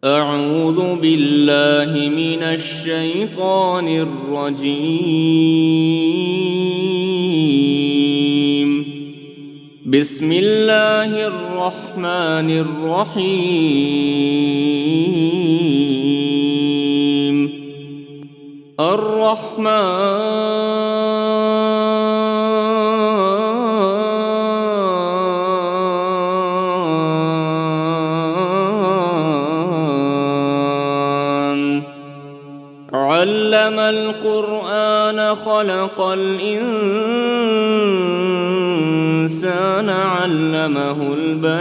أعوذ بالله من الشيطان الرجيم. بسم الله الرحمن الرحيم. علم القرآن خلق الإنسان علمه البيان.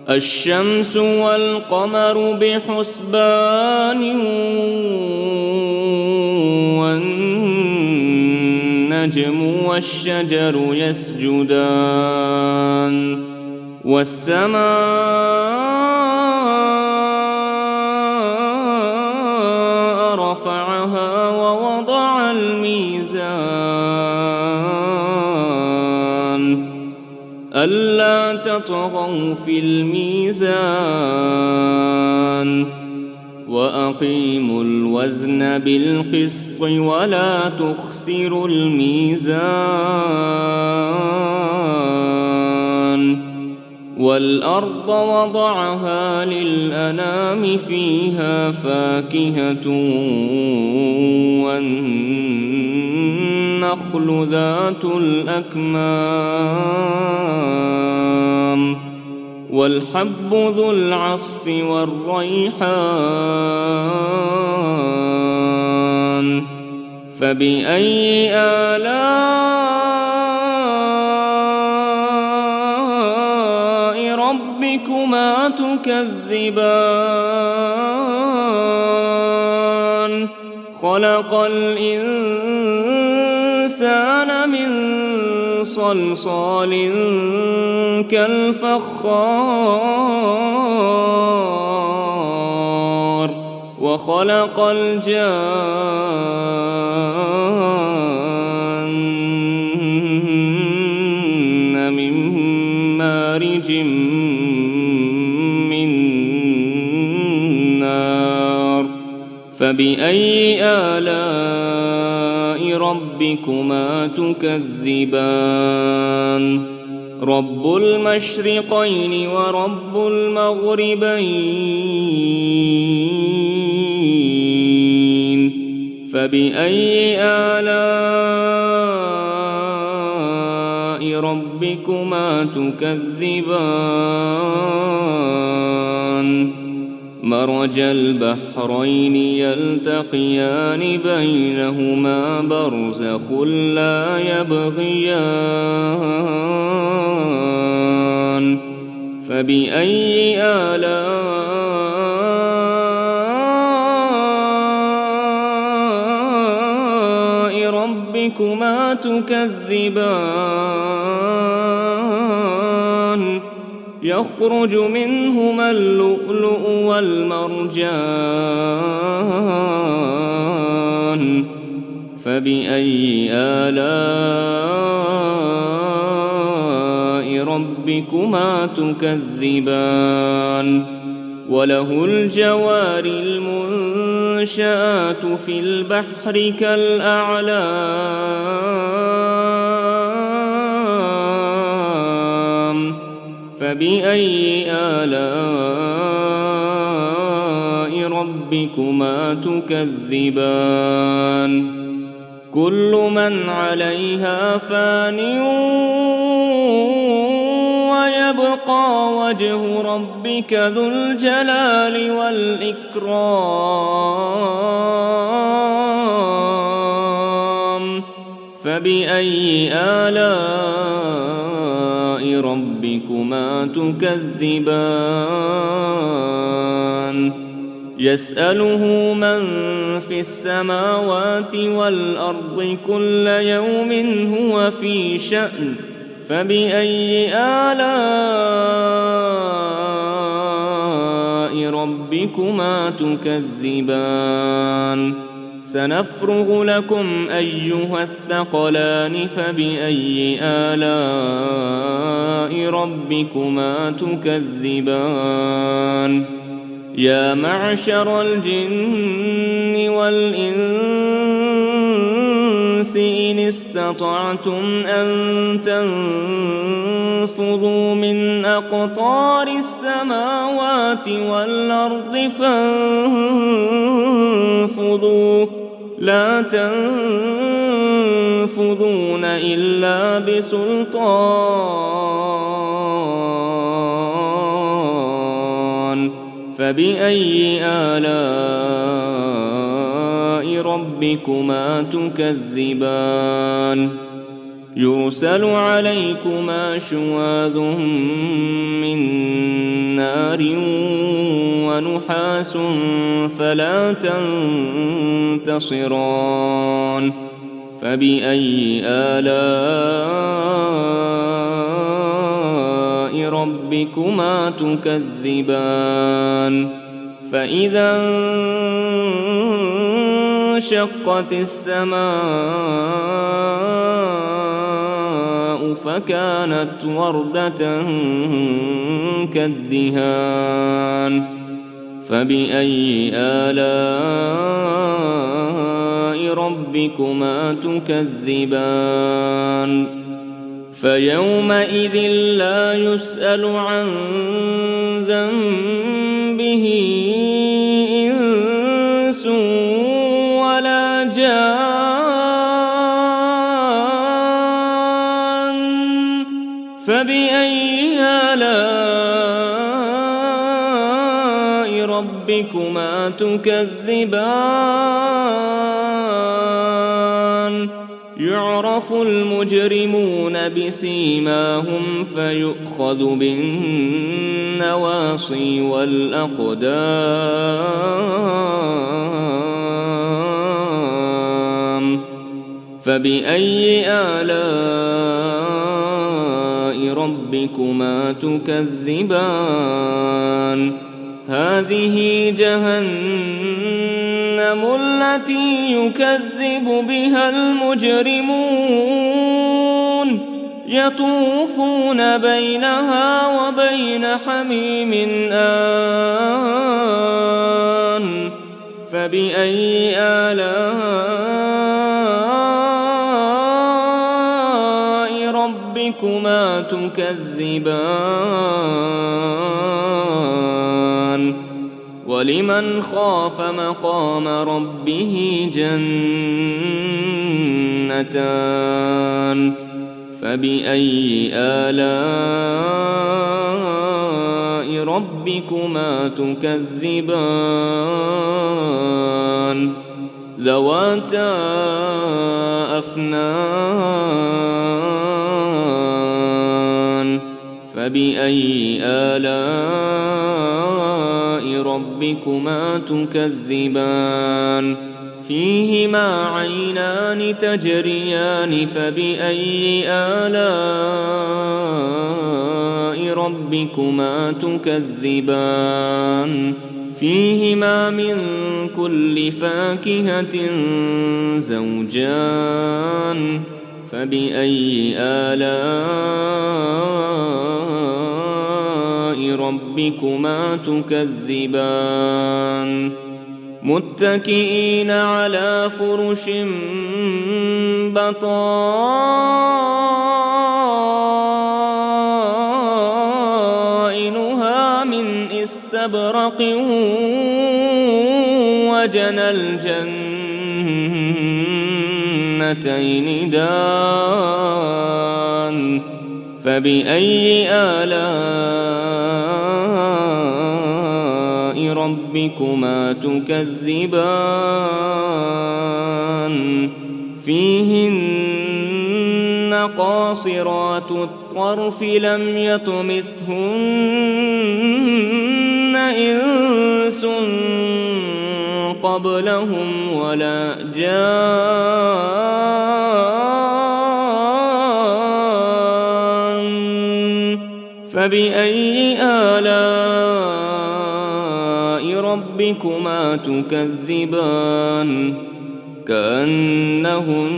الشمس والقمر بحسبان والنجم والشجر يسجدان والسماء رفعها ووضع الميزان ألا تطغوا في الميزان وأقيموا الوزن بالقسط ولا تخسروا الميزان. والأرض وضعها للأنام فيها فاكهة والنخل ذات الأكمام والحب ذو العصف والريحان. فبأي آلاء ربكما تكذبان؟ خلق الإنسان من صلصال كالفخار وخلق الجان من مارج من نار. فبأي آلاء ربكما تكذبان؟ رب المشرقين ورب المغربين. فبأي آلاء ربكما تكذبان؟ مرج البحرين يلتقيان بينهما برزخ لا يبغيان. فبأي آلاء ربكما تكذبان؟ يخرج منهما اللؤلؤ والمرجان. فبأي آلاء ربكما تكذبان؟ وله الجوار المنشآت في البحر كالأعلام. فبأي آلاء ربكما تكذبان؟ كل من عليها فان ويبقى وجه ربك ذو الجلال والإكرام. فبأي آلاء ربكما تكذبان؟ يسأله من في السماوات والأرض كل يوم هو في شأن. فبأي آلاء ربكما تكذبان؟ سنفرغ لكم أيها الثقلان فبأي آلاء ربكما تكذبان يا معشر الجن والإنس إن استطعتم أن تنفذوا من أقطار السماوات والأرض فانفذوا لا تنفذون إلا بسلطان فبأي آلاء ربكما تكذبان يرسل عليكما شواظ من نار ونحاس فلا تنتصران فبأي آلاء ربكما تكذبان فإذا انشقت السماء فكانت وردة كالدهان فبأي آلاء ربكما تكذبان فيومئذ لا يسأل عن ذنبه إنس ولا جان فبأي آلاء ربكما تكذبان يعرف المجرمون بسيماهم فيؤخذ بالنواصي والأقدام فبأي آلاء ربكما تكذبان هذه جهنم التي يكذب بها المجرمون يطوفون بينها وبين حميم آن فبأي آلاء ربكما تكذبان ولمن خاف مقام ربه جنتان فبأي آلاء ربكما تكذبان ذواتا أفنان فبأي آلاء ربكما تكذبان فيهما عينان تجريان فبأي آلاء ربكما تكذبان فيهما من كل فاكهة زوجان فبأي آلاء ربكما تكذبان متكئين على فرش بطائنها من استبرق وجنى الجنتين دان فبأي آلاء ربكما تكذبان فيهن قاصرات الطرف لم يطمثهن إنس قبلهم ولا جان فبأي آلاء ربكما تكذبان كأنهن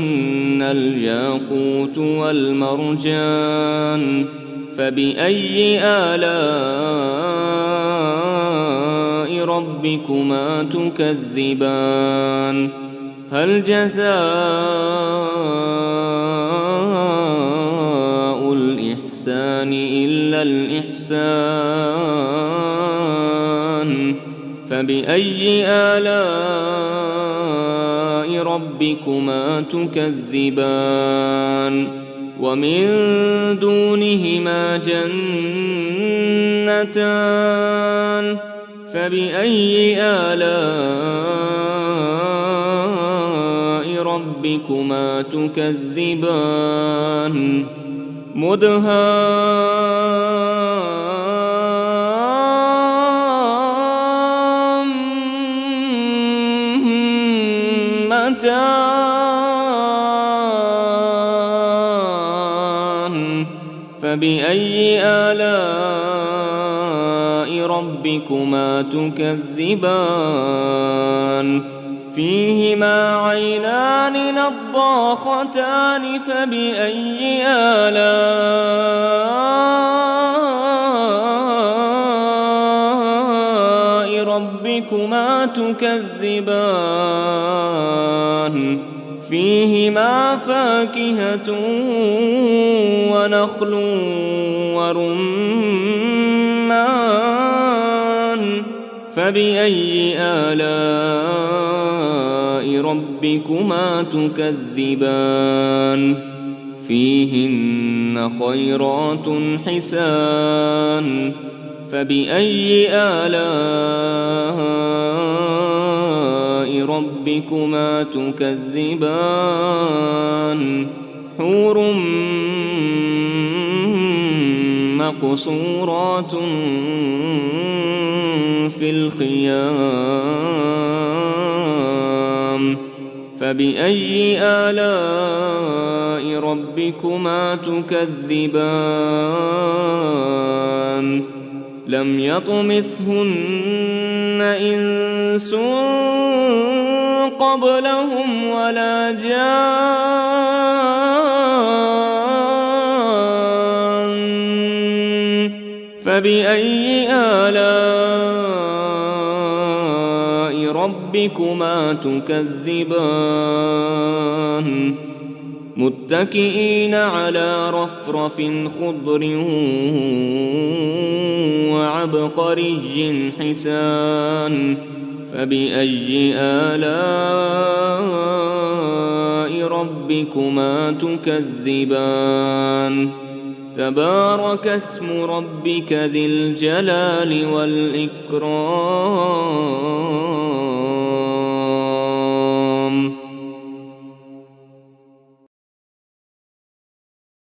الياقوت والمرجان فبأي آلاء ربكما تكذبان هل جزاء الإحسان إلا الإحسان فبأي آلاء ربكما تكذبان ومن دونهما جنتان فبأي آلاء ربكما تكذبان مدهامتان فبأي آلاء ربكما تكذبان فيهما عينان نضاختان فبأي آلاء ربكما تكذبان فيهما فاكهة ونخل ورمان فبأي آلاء ربكما تكذبان فيهن خيرات حسان فبأي آلاء ربكما تكذبان حور مقصورات في الخيام فبأي آلاء ربكما تكذبان لم يطمثهن إنس قبلهم ولا جان فبأي آلاء ربكما تكذبان متكئين على رفرف خضر وعبقري حسان فبأي آلاء ربكما تكذبان تبارك اسم ربك ذي الجلال والإكرام